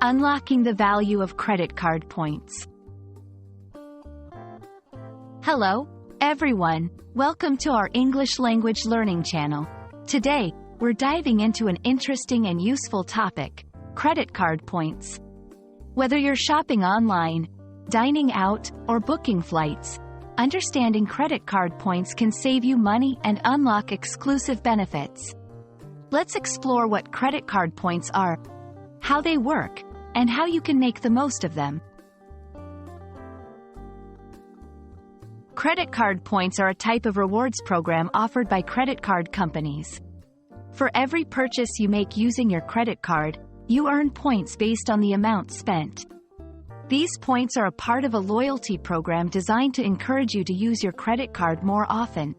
Unlocking the value of credit card points. Hello, everyone. Welcome to our English language learning channel. Today, we're diving into an interesting and useful topic: credit card points. Whether you're shopping online, dining out, or booking flights, understanding credit card points can save you money and unlock exclusive benefits. Let's explore what credit card points are, how they work, and how you can make the most of them. Credit card points are a type of rewards program offered by credit card companies. For every purchase you make using your credit card, you earn points based on the amount spent. These points are a part of a loyalty program designed to encourage you to use your credit card more often.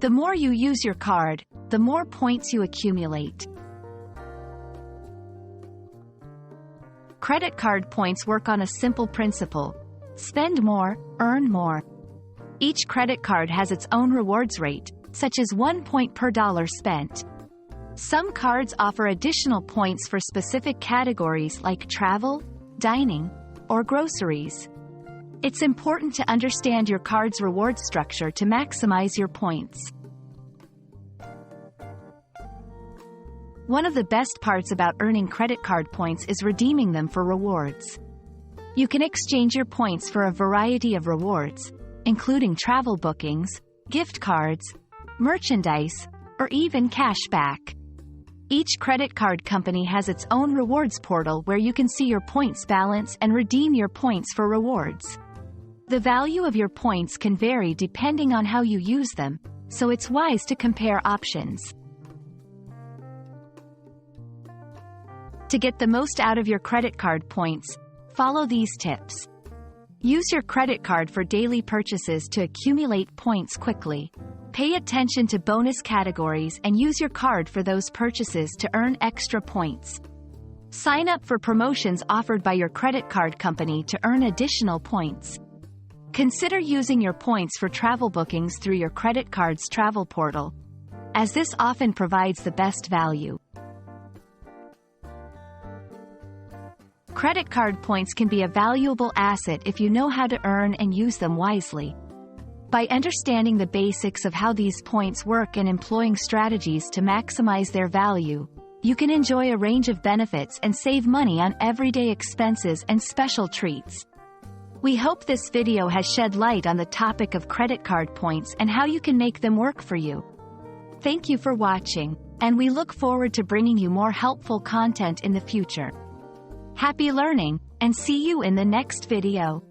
The more you use your card, the more points you accumulate. Credit card points work on a simple principle: spend more, earn more. Each credit card has its own rewards rate, such as 1 point per dollar spent. Some cards offer additional points for specific categories like travel, dining, or groceries. It's important to understand your card's reward structure to maximize your points. One of the best parts about earning credit card points is redeeming them for rewards. You can exchange your points for a variety of rewards, including travel bookings, gift cards, merchandise, or even cash back. Each credit card company has its own rewards portal where you can see your points balance and redeem your points for rewards. The value of your points can vary depending on how you use them, so it's wise to compare options. To get the most out of your credit card points, follow these tips. Use your credit card for daily purchases to accumulate points quickly. Pay attention to bonus categories and use your card for those purchases to earn extra points. Sign up for promotions offered by your credit card company to earn additional points. Consider using your points for travel bookings through your credit card's travel portal, as this often provides the best value. Credit card points can be a valuable asset if you know how to earn and use them wisely. By understanding the basics of how these points work and employing strategies to maximize their value, you can enjoy a range of benefits and save money on everyday expenses and special treats. We hope this video has shed light on the topic of credit card points and how you can make them work for you. Thank you for watching, and we look forward to bringing you more helpful content in the future. Happy learning, and see you in the next video.